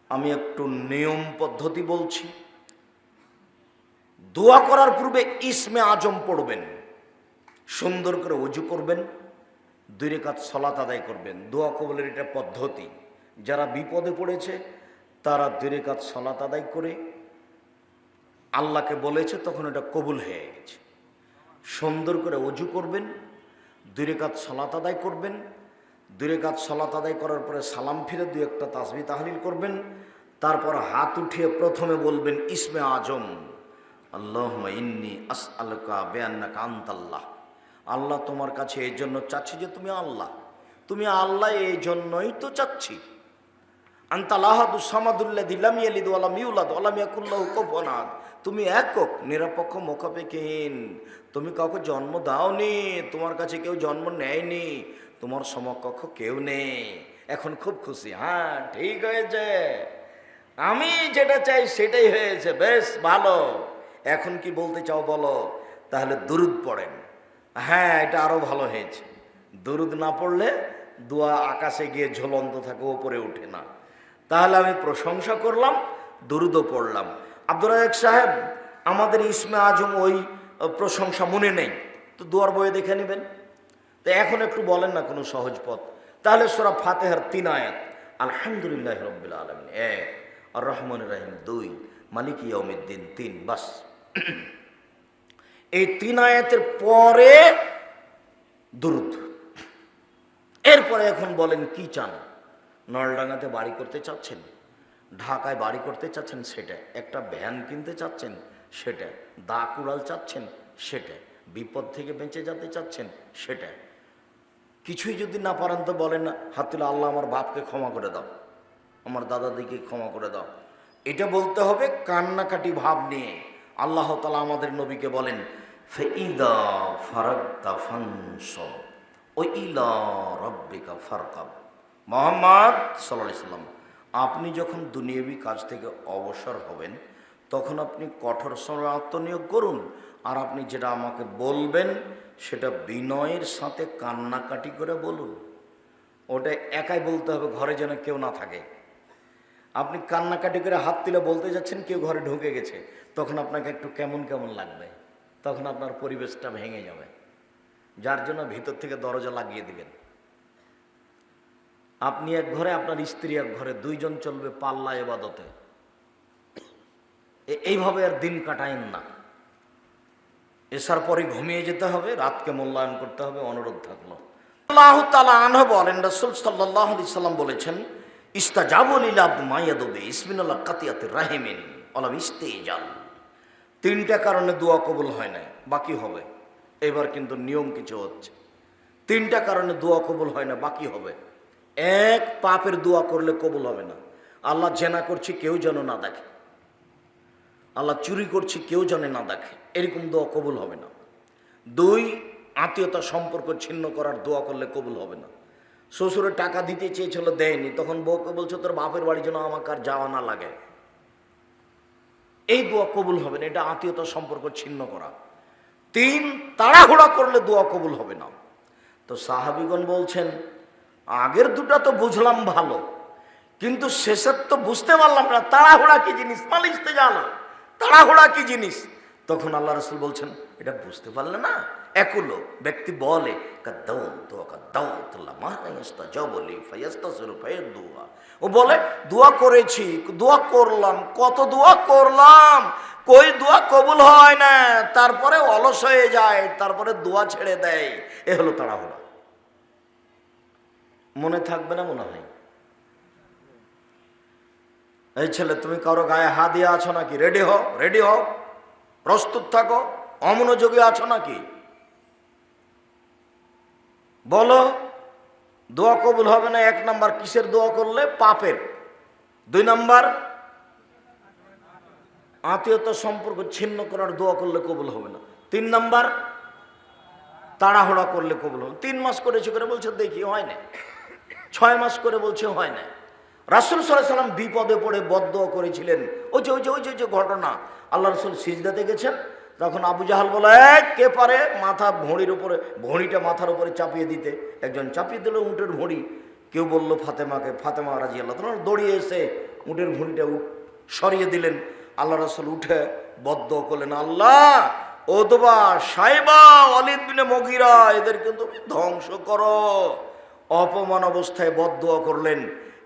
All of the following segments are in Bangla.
আমি একটু নিয়ম পদ্ধতি বলছি। দোয়া করার পূর্বে ইসমে আজম পড়বেন, সুন্দর করে ওযু করবেন, 2 রাকাত সালাত আদায় করবেন। দোয়া কবুলের এটা পদ্ধতি। যারা বিপদে পড়েছে তারা 2 রাকাত সালাত আদায় করে আল্লাহকে বলেছে, তখন এটা কবুল হয়ে গেছে। সুন্দর করে ওযু করবেন, 2 রাকাত সালাত আদায় করবেন। 2 রাকাত সালাত আদায় করার পরে সালাম ফিরে 2-1টা তাসবিহ তাহলিল করবেন। তারপর হাত উঠিয়ে প্রথমে বলবেন ইসমে আজম, আল্লাহুম্মা ইন্নী আসআলুকা বিআন্নাকা আনতাল্লাহ। আল্লাহ, তোমার কাছে এই জন্য চাচ্ছি যে তুমি আল্লাহ, তুমি আল্লাহ, এই জন্যই তো চাচ্ছি। আনতাল আহাদুস সামাদুল্লাযী লাম ইয়ালিদ ওয়া লাম ইউলাদ ওয়া লাম ইয়াকুল লাহু কুফুয়ান আহাদ। তুমি একক, নিরপেক্ষ, মুখাপেক্ষীহীন। তুমি কাউকে জন্ম দাওনি, তোমার কাছে কেউ জন্ম নেয়নি, তোমার সমকক্ষ কেউ নেই। এখন খুব খুশি, হ্যাঁ ঠিক হয়েছে, আমি যেটা চাই সেটাই হয়েছে, বেশ ভালো। এখন কি বলতে চাও বলো? তাহলে দুরুদ পড়েন। হ্যাঁ, এটা আরো ভালো হয়েছে। দুরুদ না পড়লে দোয়া আকাশে গিয়ে ঝুলন্ত থাকে, ওপরে ওঠে না। তাহলে আমি প্রশংসা করলাম, দুরুদও পড়লাম। আব্দুর রাজ্জাক সাহেব, আমাদের ইসমে আজম ওই প্রশংসা মনে নেই, তো দোয়ার বইয়ে দেখে নেবেন। তো এখন একটু বলেন না কোনো সহজ পথ। তাহলে সূরা ফাতিহার 3 আয়াত, আলহামদুলিল্লাহি রাব্বিল আলামিন 1, আর রহমানির রহিম 2, মালিকি ইয়াউমিদ্দিন 3, বাস। এই 3 আয়াতের পরে দুরুদ। এরপরে এখন বলেন কি চান? নলডাঙ্গাতে বাড়ি করতে চাচ্ছেন, ঢাকায় বাড়ি করতে চাচ্ছেন, সেটা। একটা ভ্যান কিনতে চাচ্ছেন, সেটা। দা কুড়াল চাচ্ছেন, সেটা। বিপদ থেকে বেঁচে যেতে চাচ্ছেন, সেটা। কিছুই যদি না পারেন তো বলেন না, হাত তুলে আল্লাহ আমার বাপকে ক্ষমা করে দাও, আমার দাদাদিকে ক্ষমা করে দাও। এটা বলতে হবে কান্নাকাটি ভাব নিয়ে। আল্লাহ তাআলা আমাদের নবীকে বলেন, ফাইদা ফারাগতা ফানসব ওয়া ইলা রাব্বিকা ফারকাব। মুহাম্মদ সাল্লাল্লাহু আলাইহি সাল্লাম, আপনি যখন দুনিয়াবি কাজ থেকে অবসর হবেন তখন আপনি কঠোর শ্রমে আত্মনিয়োগ করুন। আর আপনি যেটা আমাকে বলবেন সেটা বিনয়ের সাথে কান্নাকাটি করে বলুন। ওটা একাই বলতে হবে, ঘরে যেন কেউ না থাকে। আপনি কান্নাকাটি করে হাত তুলে বলতে যাচ্ছেন, কেউ ঘরে ঢুকে গেছে, তখন আপনাকে একটু কেমন কেমন লাগবে, তখন আপনার পরিবেশটা ভেঙে যাবে। যার জন্য ভিতর থেকে দরজা লাগিয়ে দিবেন। আপনি এক ঘরে, আপনার স্ত্রী এক ঘরে, 2 জন চলবে পাল্লা ইবাদতে। এইভাবে আর দিন কাটায়েন না। এসার পরে ঘুমিয়ে যেতে হবে, রাতকে মূল্যায়ন করতে হবে। অনুরোধ থাকলো। আল্লাহ তাআলা আনহু বলেন, রাসূল সাল্লাল্লাহু আলাইহি সাল্লাম বলেছেন, ইস্তাজাবু লিল আবদ মা ইয়াদুবি ইসমিনাল্লাহ কাতিয়াতির রাহিমিন ওয়ালাম ইস্তিজাল। 3টা কারণে দোয়া কবুল হয় না, বাকি হবে। এবার কিন্তু নিয়ম কিছু হচ্ছে। 3টা কারণে দোয়া কবুল হয় না, বাকি হবে। 1, পাপের দোয়া করলে কবুল হবে না। আল্লাহ জেনা করছি কেউ যেন না দেখে, আল্লাহ চুরি করছি কেউ যেন না দেখে, এরকম দোয়া কবুল হবে না। 2, আত্মীয়তা সম্পর্ক ছিন্ন করার দোয়া করলে কবুল হবে না। শ্বশুরের টাকা দিতে চেয়েছিল, দেয়নি, তখন বউকে বলছো তোর বাপের বাড়ি যেন আমাকে আর যাওয়া না লাগে, এই দোয়া কবুল হবে না। এটা আত্মীয়তা সম্পর্ক ছিন্ন করা। 3, তাড়াহুড়া করলে দোয়া কবুল হবে না। তো সাহাবীগণ বলছেন, আগের 2টা তো বুঝলাম ভালো, কিন্তু শেষের তো বুঝতে পারলাম না, তাড়াহুড়া কি জিনিস, মালিশতে জানা তাড়াহুড়া কি জিনিস। তখন আল্লাহ রাসূল বলছেন, এটা বুঝতে পারলে না? একুলো ব্যক্তি বলে, ও বলে দোয়া করেছি, দোয়া করলাম, কত দোয়া করলাম, কই দোয়া কবুল হয় না, তারপরে অলস হয়ে যায়, তারপরে দোয়া ছেড়ে দেয়। এ হলো তাড়াহুড়া। মনে থাকবে না মনে হয়? এই ছেলে, তুমি কারো গায়ে হাত দিয়ে আছো নাকি? রেডি হও, রেডি হও, প্রস্তুত থাকো। অমনোযোগী আছো নাকি? বলো। দোয়া কবুল হবে না। 1 নাম্বার কিসের দোয়া করলে? পাপের। 2 নাম্বার আত্মীয়তা সম্পর্ক ছিন্ন করার দোয়া করলে কবুল হবে না। 3 নাম্বার তাড়াহুড়া করলে কবুল হবে। 3 মাস করেছি করে বলছে দেখি হয় না, 6 মাস করে বলছে হয় না। রাসূল সাল্লাল্লাহু আলাইহি সাল্লাম বিপদে পড়ে বদদোয়া করেছিলেন। ওই যে ঘটনা, আল্লাহ রাসূল সিজদাতে গেছেন, তখন আবু জাহাল বলে, কে পারে মাথা ভড়ির উপরে, ভড়িটা মাথার উপরে চাপিয়ে দিতে। একজন চাপিয়ে দিল উটের ভড়ি। কেউ বলল ফাতেমাকে, ফাতেমা রাদিয়াল্লাহু তাআলা দৌড়িয়ে এসে উটের ভুঁড়িটা সরিয়ে দিলেন। আল্লাহ রাসূল উঠে বদ্দুয়া করলেন, আল্লাহ ওতবা সাইবা ওয়ালিদ বিন মুগীরা এদেরকে তুমি ধ্বংস করো। অপমান অবস্থায় বদ্দুয়া করলেন।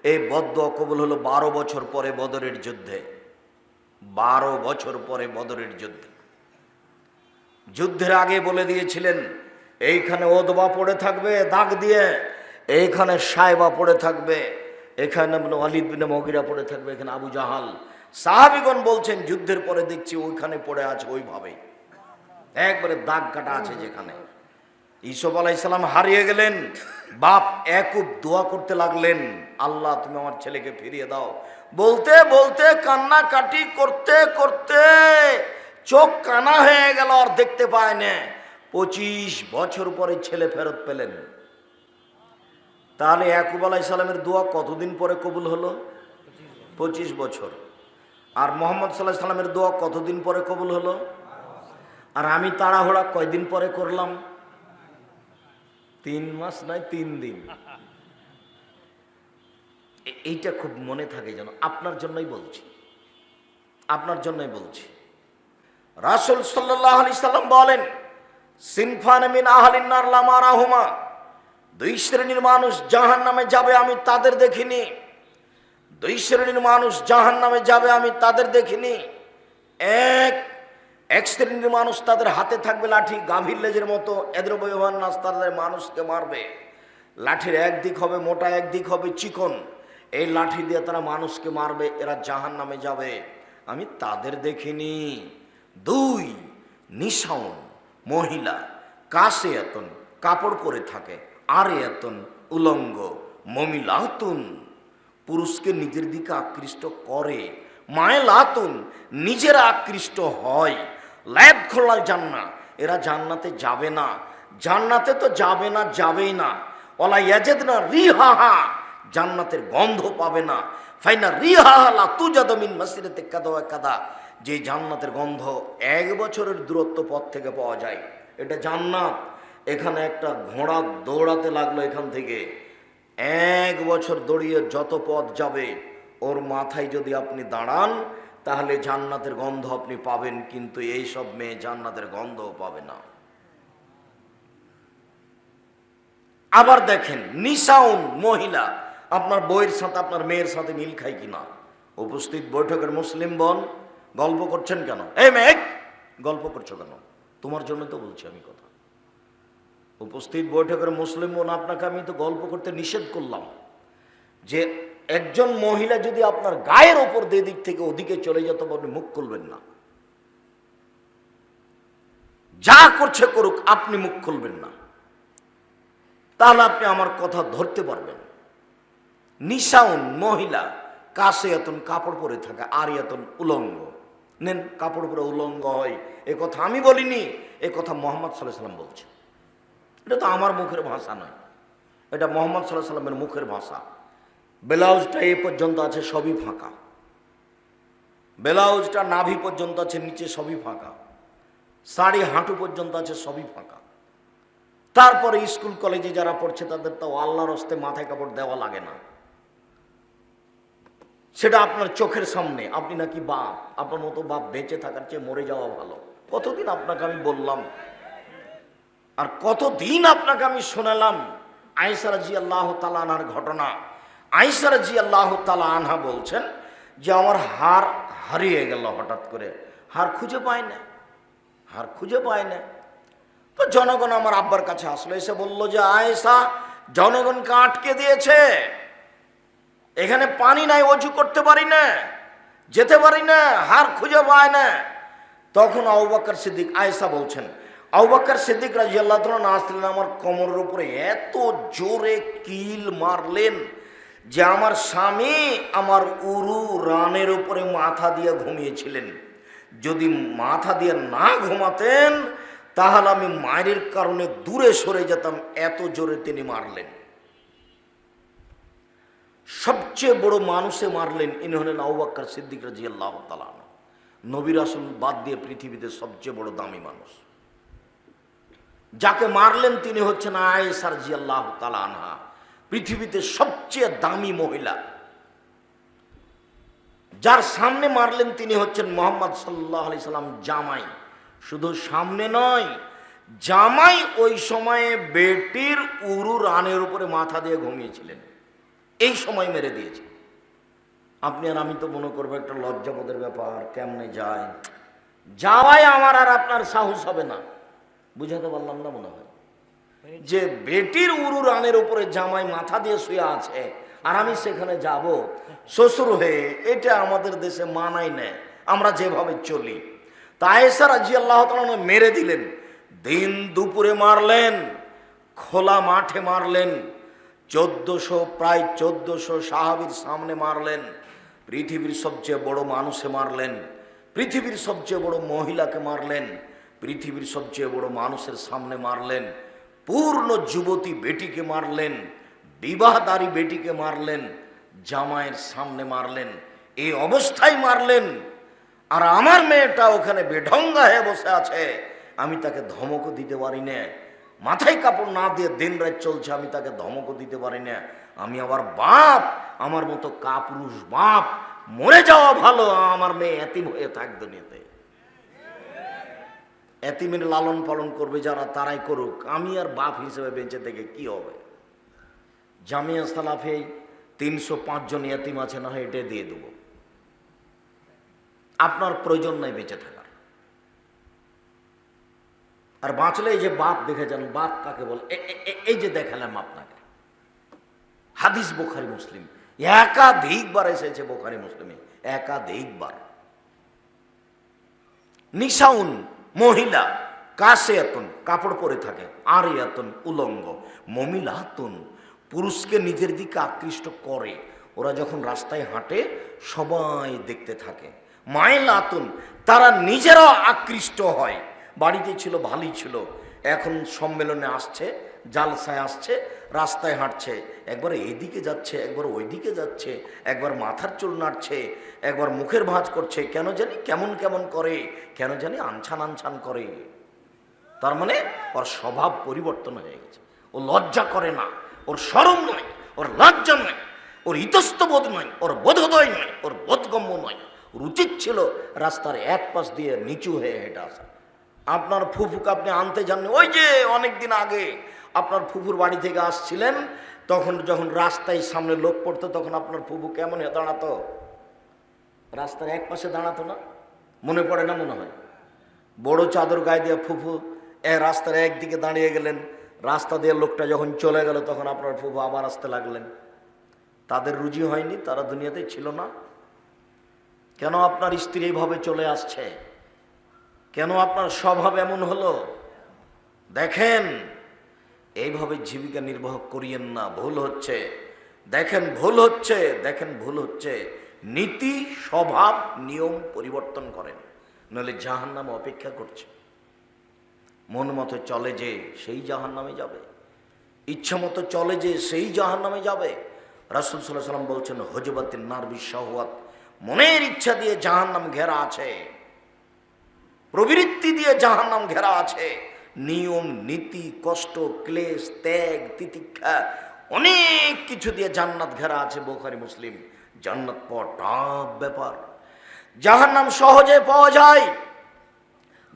এই বদ্দুয়া কবুল হলো 12 বছর পরে বদরের যুদ্ধে। 12 বছর পরে বদরের যুদ্ধে। যুদ্ধের আগে বলে দিয়েছিলেন এইখানে ওতবা পড়ে থাকবে দাগ দিয়ে, এইখানে সাইবা পড়ে থাকবে, এখানে ওয়ালিদ বিন মুগীরা পড়ে থাকবে, এখানে আবু জাহাল। সাহাবীগণ বলছেন যুদ্ধের পরে দেখছি ওইখানে পড়ে আছে ওইভাবে, একবারে দাগ কাটা আছে যেখানে। ইউসুফ আলাইহিস সালাম হারিয়ে গেলেন। বাপ একুব দোয়া করতে লাগলেন, আল্লাহ তুমি আমার ছেলেকে ফিরিয়ে দাও। বলতে বলতে কান্নাকাটি করতে করতে চোখ কানা হয়ে গেল, আর দেখতে পায় না। 25 বছর পরে ছেলে ফেরত পেলেন। তাহলে ইয়াকুব আলাইহিস সালামের দোয়া কতদিন পরে কবুল হলো? 25 বছর। আর মুহাম্মদ সাল্লাল্লাহু আলাইহি সাল্লামের দোয়া কতদিন পরে কবুল হলো? আর আমি তাড়াহুড়া কয়দিন পরে করলাম? 3 মাস নয় 3 দিন। এইটা খুব মনে থাকে যেন, আপনার জন্যই বলছি, আপনার জন্যই বলছি। রাসূল সাল্লাল্লাহু আলাইহি সাল্লাম বলেন, সিনফান মিন আহলিন নার লা মারাহুমা, 2 শ্রেণীর মানুষ জাহান্নামে যাবে আমি তাদের দেখিনি। 2 শ্রেণীর মানুষ জাহান্নামে যাবে আমি তাদের দেখিনি। এক শ্রেণীর মানুষ তাদের হাতে থাকবে লাঠি, গাভীর লেজের মতো, এদের বয়বান নাস তাদের মানুষকে মারবে। লাঠির একদিক হবে মোটা, একদিক হবে চিকন, এই লাঠি দিয়ে তারা মানুষকে মারবে, এরা জাহান্নামে যাবে আমি তাদের দেখিনি। 2 নিশাউন মহিলা, কাসিয়াতুন কাপড় পরে থাকে, আরিয়াতুন উলঙ্গ, মমিলাতুন পুরুষকে নিজের দিকে আকৃষ্ট করে, মায়লাতুন নিজেরা আকৃষ্ট হয়, লায়াত খোলাল জান্নাহ এরা জান্নাতে যাবে না। জান্নাতে তো যাবে না, যাবেই না। ওয়ালা ইয়াজিদনা রিহাহা জান্নাতের গন্ধ পাবে না। ফাইনা রিহাহা লা তুজাদু মিন মাসিরাতি কাদা ওয়া কাদা, যে জান্নাতের গন্ধ 1 বছরের দূরত্ব পথ থেকে পাওয়া যায়, এটা জান্নাত। এখানে একটা ঘোড়া দৌড়াতে লাগলো, এখান থেকে 1 বছর দৌড়িয়ে যত পথ যাবে ওর মাথায় যদি আপনি দাঁড়ান তাহলে জান্নাতের গন্ধ আপনি পাবেন, কিন্তু এই সব মেয়ে জান্নাতের গন্ধও পাবে না। আবার দেখেন নিসাউন মহিলা, আপনার বইয়ের সাথে আপনার মেয়ের সাথে মিল খায় কিনা? উপস্থিত বৈঠকের মুসলিম বোন গল্প করছেন কেন? এই মেয়ে গল্প করছো কেন? তোমার জন্য তো বলছি আমি কথা। উপস্থিত বৈঠকের মুসলিম বোন, আপনাকে আমি তো গল্প করতে নিষেধ করলাম যে একজন মহিলা যদি আপনার গায়ের ওপর দিয়ে দিক থেকে ওদিকে চলে যেত আপনি মুখ খুলবেন না। যা করছে করুক, আপনি মুখ খুলবেন না, তাহলে আপনি আমার কথা ধরতে পারবেন। নিসাউন মহিলা, কাসিয়াতুন কাপড় পরে থাকে, আরিয়াতুন উলঙ্গ। নেন, কাপড় পরে উলঙ্গ হয় এ কথা আমি বলিনি, এ কথা মুহাম্মদ সাল্লাল্লাহু আলাইহি সাল্লাম বলছে। এটা তো আমার মুখের ভাষা নয়, এটা মুহাম্মদ সাল্লাল্লাহু আলাইহি সাল্লামের মুখের ভাষা। ব্লাউজটা এই পর্যন্ত আছে সবই ফাঁকা, ব্লাউজটা নাভি পর্যন্ত আছে, নিচে সবই ফাঁকা, শাড়ি হাঁটু পর্যন্ত আছে সবই ফাঁকা। তারপরে স্কুল কলেজে যারা পড়ছে তাদের তো আল্লাহর হস্তে মাথায় কাপড় দেওয়া লাগে না, সেটা আপনার চোখের সামনে। আপনি নাকি বাপ, আপনার মতো বাপ বেঁচে থাকার চেয়ে মরে যাওয়া ভালো। কতদিন আপনাকে আমি বললাম, আর কতদিন আপনাকে আমি শোনালাম আয়েশা রাদিয়াল্লাহু তাআলা আনহার ঘটনা। আয়েশা রাদিয়াল্লাহু তাআলা আনহা বলছেন যে আমার হার হারিয়ে গেল, হঠাৎ করে হার খুঁজে পায় না, হার খুঁজে পায় না। তো জনগণ আমার আব্বার কাছে আসলো, এসে বললো যে আয়েশা জনগণকে আটকে দিয়েছে, এখানে পানি নাই, অজু করতে পারি না, যেতে পারি না, হার খুঁজে পায় না। তখন আবু বকর সিদ্দিক, আয়েশা বলছেন আবু বকর সিদ্দিক রাদিয়াল্লাহু তাআলা আসলেন, আমার কোমরের উপরে এত জোরে কিল মারলেন যে আমার স্বামী আমার উরু রানের উপরে মাথা দিয়ে ঘুমিয়েছিলেন। যদি মাথা দিয়ে না ঘুমাতেন তাহলে আমি মায়ের কারণে দূরে সরে যেতাম, এত জোরে তিনি মারলেন। সবচেয়ে বড় মানুষে মারলেন, ইনি হলেন আবু বকর সিদ্দিক রাদিয়াল্লাহু তাআলা। নবী রাসূল বাদ দিয়ে পৃথিবীতে সবচেয়ে বড় দামি মানুষ যাকে মারলেন তিনি হচ্ছেন আয়েশা রাদিয়াল্লাহু তাআলা আনহা, পৃথিবীতে সবচেয়ে দামি মহিলা। যার সামনে মারলেন তিনি হচ্ছেন মুহাম্মদ সাল্লাল্লাহু আলাইহি সাল্লাম জামাই। শুধু সামনে নয়, জামাই ওই সময়ে বেটির উরু রানের উপরে মাথা দিয়ে ঘুমিয়েছিলেন, এই সময় মেরে দিয়েছে। আপনি আর আমি তো মনে করবো একটা লজ্জাবোধের ব্যাপার, কেমনে যায়, যাওয়াই আমার আর আপনার সাহস হবে না। বুঝাতে পারলাম না মনে হয়? যে বেটির উরু রানের উপরে জামাই মাথা দিয়ে শুয়ে আছে আর আমি সেখানে যাব শ্বশুর হয়ে, এটা আমাদের দেশে মানাই নেয়, আমরা যেভাবে চলি। আয়েশা রাদিয়াল্লাহু তাআলা মেরে দিলেন, দিন দুপুরে মারলেন, খোলা মাঠে মারলেন, 1400 প্রায় 1400 সাহাবীর সামনে মারলেন, পৃথিবীর সবচেয়ে বড় মানুষে মারলেন, পৃথিবীর সবচেয়ে বড় মহিলাকে মারলেন, পৃথিবীর সবচেয়ে বড় মানুষের সামনে মারলেন, পূর্ণ যুবতী বেটিকে মারলেন, বিবাহদারী বেটিকে মারলেন, জামাইয়ের সামনে মারলেন, এই অবস্থায় মারলেন। আর আমার মেয়েটা ওখানে বেঢঙ্গা হয়ে বসে আছে, আমি তাকে ধমকও দিতে পারি না, মাথায় কাপড় না দিয়ে দিন রাত চলছে, আমি তাকে ধমকও দিতে পারি না। আমি আবার বাপ, আমার মতো কাপুরুষ বাপ, মরে যাওয়া ভালো, আমার মেয়ে এতিম হয়ে থাক দুনিয়াতে। এতিমের লালন পালন করবে যারা, তারাই করুক, আমি আর বাপ হিসেবে বেঁচে থেকে কি হবে? জামিয়া সালাফে 305 জন এতিম আছে, না হয় এটা দিয়ে দেবো, আপনার প্রয়োজন নাই বেঁচে থাকার। আর বাঁচলে এই যে বাপ দেখেছেন, বাপ কাকে বলে, এই যে দেখালাম আপনাকে, হাদিস বুখারী মুসলিম, একাধিকবার এসেছে বুখারী মুসলিমে, একাধিকবার। নিসাউন মহিলা, কাসিয়াতুন কাপড় পরে থাকে, আরিয়াতুন উলঙ্গ, মমিলাতুন পুরুষকে নিজের দিকে আকৃষ্ট করে, ওরা যখন রাস্তায় হাঁটে সবাই দেখতে থাকে, মাইলাতুন তারা নিজেরাও আকৃষ্ট হয়। বাড়িতে ছিল ভালোই ছিল, এখন সম্মেলনে আসছে, জালসায় আসছে, রাস্তায় হাঁটছে, একবার এইদিকে যাচ্ছে, একবার ওইদিকে যাচ্ছে, একবার মাথার চুল নাড়ছে, একবার মুখের ভাঁজ করছে, কেন জানি কেমন কেমন করে, কেন জানি আনছান আনছান করে। তার মানে ওর স্বভাব পরিবর্তন হয়ে গেছে, ও লজ্জা করে না, ওর শরম নয়, ওর লজ্জা নয়, ওর ইতস্তবোধ নয়, ওর বোধোদয় নয়, ওর বোধগম্য নয়। ওর উচিত ছিল রাস্তার এক পাশ দিয়ে নিচু হয়ে হেঁটে আসা। আপনার ফুফুকে আপনি আনতে যাননি, ওই যে অনেক দিন আগে আপনার ফুফুর বাড়ি থেকে আসছিলেন, তখন যখন রাস্তায় সামনে লোক পড়তো, তখন আপনার ফুফু কেমন হয়ে দাঁড়াতো? রাস্তার এক পাশে দাঁড়াতো না? মনে পড়ে না মনে হয়? বড় চাদর গায়ে দিয়ে ফুফু রাস্তার একদিকে দাঁড়িয়ে গেলেন, রাস্তা দিয়ে লোকটা যখন চলে গেল, তখন আপনার ফুফু আবার আসতে লাগলেন। তাদের রুজি হয়নি, তারা দুনিয়াতে ছিল না। কেন আপনার স্ত্রী এইভাবে চলে আসছে? কেন আপনার স্বভাব এমন হলো? দেখেন, এইভাবে জীবিকা নির্বাহ করিয়েন না, ভুল হচ্ছে। দেখেন ভুল হচ্ছে, দেখেন ভুল হচ্ছে। নীতি, স্বভাব, নিয়ম পরিবর্তন করেন, নইলে জাহান্নাম অপেক্ষা করছে। মন মতো চলে যে সেই জাহান্নামে যাবে, ইচ্ছা মতো চলে যে সেই জাহান্নামে যাবে। রাসূল সাল্লাল্লাহু আলাইহি ওয়াসাল্লাম বলছেন, হুজবাতিন নার বিশাহওয়াত, মনের ইচ্ছা দিয়ে জাহান্নাম ঘেরা আছে, প্রবৃত্তি দিয়ে জাহান্নাম ঘেরা আছে। নিয়ম, নীতি, কষ্ট, ক্লেশ, ত্যাগ, তিতিক্ষা, অনেক কিছু দিয়ে জান্নাত ঘেরা আছে। বুখারী মুসলিম। জান্নাত পাওয়া টাফ ব্যাপার, জাহান্নাম সহজে পাওয়া যায়।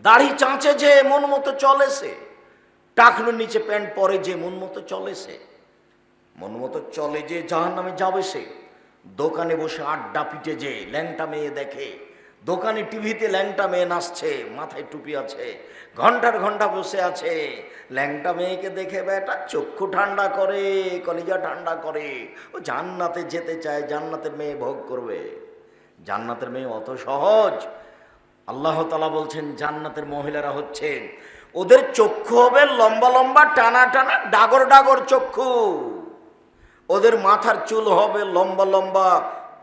দাড়ি চাঁচে যে মন মতো চলে সে, টাকনুর নিচে প্যান্ট পরে যে মন মতো চলে সে, মন মতো চলে যে জাহান্নামে যাবে সে। দোকানে বসে আড্ডা পিটে যে ল্যাংটা মেয়ে দেখে, দোকানে টিভিতে ল্যাংটা মেয়ে নাচছে, মাথায় টুপি আছে, ঘন্টার ঘন্টা বসে আছে, ল্যাংটা মেয়েকে দেখে বেটা চক্ষু ঠান্ডা করে, কলিজা ঠান্ডা করে, ও জান্নাতে যেতে চায়, জান্নাতের মেয়ে ভোগ করবে। জান্নাতের মেয়ে অত সহজ? আল্লাহ তাআলা বলছেন জান্নাতের মহিলারা হচ্ছে, ওদের চক্ষু হবে লম্বা লম্বা, টানা টানা, ডাগর ডাগর চক্ষু। ওদের মাথার চুল হবে লম্বা লম্বা,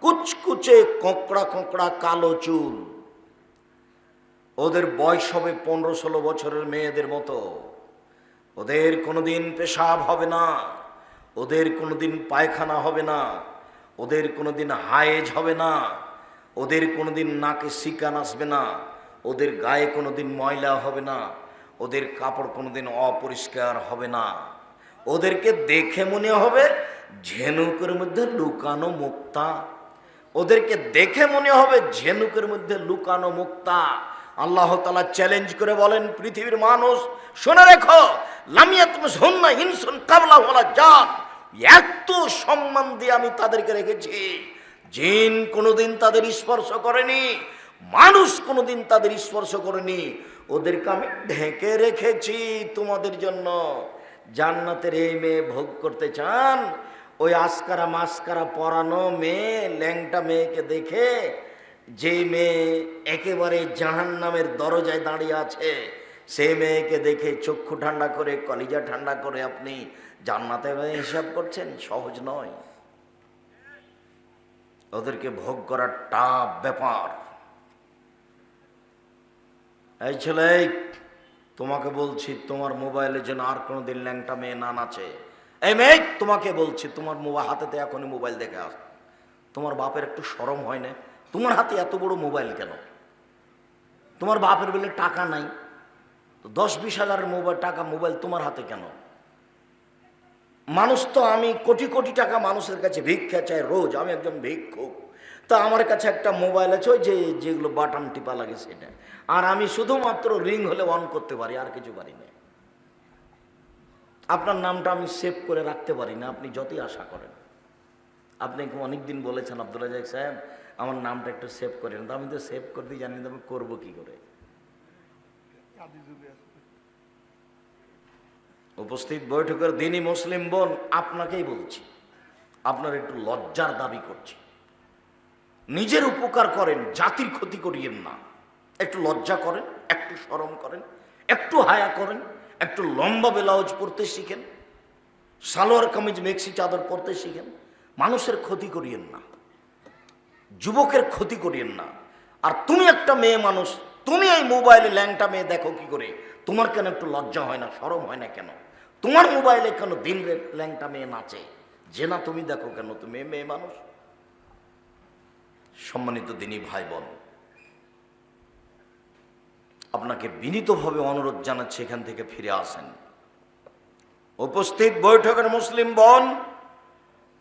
কুচকুচে কোঁকড়া কোঁকড়া কালো চুল। ওদের বয়স হবে 15-16 বছরের মেয়েদের মতো। ওদের কোনোদিন পেশাব হবে না, ওদের কোনোদিন পায়খানা হবে না, ওদের কোনোদিন হায়েজ হবে না, ওদের কোনোদিন নাকে শিকান আসবে না, ওদের গায়ে কোনোদিন ময়লা হবে না, ওদের কাপড় কোনোদিন অপরিষ্কার হবে না। ওদেরকে দেখে মনে হবে ঝিনুকের মধ্যে লুকানো মুক্তা। ওদেরকে দেখে মনে হবে ঝিনুকের মধ্যে লুকানো মুক্তা। আল্লাহ তাআলা চ্যালেঞ্জ করে বলেন, পৃথিবীর মানুষ শুনে রেখো, লামিয়াতমুসহুন্না ইনসুন কাবলা ওয়ালা জান, এত সম্মান দিয়ে আমি তাদেরকে রেখেছি, জিন কোনোদিন তাদের স্পর্শ করেনি, মানুষ কোনোদিন তাদের স্পর্শ করেনি। ওদেরকে আমি ঢেকে রেখেছি তোমাদের জন্য। জান্নাতের এই মেয়ে ভোগ করতে চান? ওই আস্কারা মাস্কারা পরানো মেয়ে, ল্যাংটা মেয়েকে দেখে, যে মেয়ে একেবারে জাহান্নামের দরজায় দাঁড়িয়ে আছে, সেই মেয়েকে দেখে চক্ষু ঠান্ডা করে, কলিজা ঠান্ডা করে আপনি জান্নাতে হিসাব করছেন? সহজ নয়। ওদেরকে ভোগ করার টাফ ব্যাপার। এই ছেলে, তোমাকে বলছি, তোমার মোবাইলে যেন আর কোনোদিন ল্যাংটা মেয়ে না নাচে। এই মেয়ে, তোমাকে বলছি, তোমার মোবাইল হাতেতে এখনই মোবাইল দেখে আস। তোমার বাপের একটু শরম হয় না? তোমার হাতে এত বড় মোবাইল কেন? তোমার বাপের বলে টাকা নাই, তো 10-20 হাজারের মোবাইল তোমার হাতে কেন? মানুষ তো, আমি কোটি কোটি টাকা মানুষের কাছে ভিক্ষা চাই রোজ, আমি একজন ভিক্ষুক, তা আমার কাছে একটা মোবাইল আছে, ওই যেগুলো বাটন টিপা লাগে সেটা, আর আমি শুধুমাত্র রিং হলে অন করতে পারি, আর কিছু পারি না। আপনার নামটা আমি সেভ করে রাখতে পারি না, আপনি যতই আশা করেন। আপনি অনেকদিন বলেছেন, আব্দুল রাজ্জাক সাহেব আমার নামটা একটু সেভ করেন, তো আমি তো সেভ করতে জানি না, আমি করবো কি করে? উপস্থিত বৈঠকের দিনই মুসলিম বোন, আপনাকেই বলছি, আপনার একটু লজ্জার দাবি করছি। নিজের উপকার করেন, জাতির ক্ষতি করিয়েন না। একটু লজ্জা করেন, একটু শরম করেন, একটু হায়া করেন, একটু লম্বা ব্লাউজ পরতে শিখেন, সালোয়ার কামিজ মেক্সি চাদর পরতে শিখেন। মানুষের ক্ষতি করিয়েন না, যুবকের ক্ষতি করিয়েন না। আর তুমি একটা মেয়ে মানুষ, তুমি এই মোবাইলে ল্যাংটা মেয়ে দেখো কি করে? তোমার কেন একটু লজ্জা হয় না, শরম হয় না কেন? তোমার মোবাইলে কেন দিন ল্যাংটা মেয়ে নাচে? যে না তুমি দেখো কেন? তুমি মেয়ে মানুষ। সম্মানিত দিনী ভাই বোন, আপনাকে বিনীতভাবে অনুরোধ জানাচ্ছি, এখান থেকে ফিরে আসেন। উপস্থিত বৈঠকের মুসলিম বোন,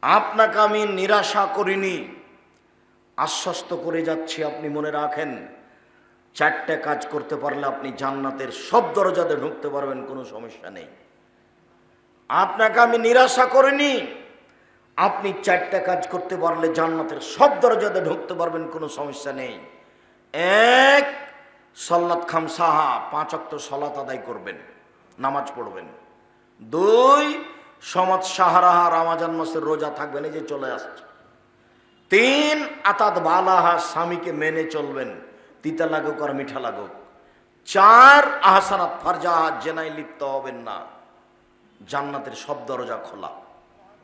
আপনাকে আমি নিরাশা করিনি, আশ্বস্ত করে যাচ্ছি। আপনি মনে রাখেন, 4টে কাজ করতে পারলে আপনি জান্নাতের সব দরজাতে ঢুকতে পারবেন, কোনো সমস্যা নেই। আপনাকে আমি নিরাশা করিনি, আপনি 4টে কাজ করতে পারলে জান্নাতের সব দরজাতে ঢুকতে পারবেন, কোনো সমস্যা নেই। 1, সালাত খামসাহা, 5 ওয়াক্ত সালাত আদায় করবেন, নামাজ পড়বেন। 2, সমাজ সাহারাহা, রমজান মাসের রোজা থাকবেন, এই যে চলে আসছে। 3, আতাত বালাহা, স্বামীকে মেনে চলবেন, তিতা লাগুক আর মিঠা লাগুক। 4, আহসানাত ফারজাহা, জেনায় লিপ্ত হবেন না। জান্নাতের সব দরজা খোলা।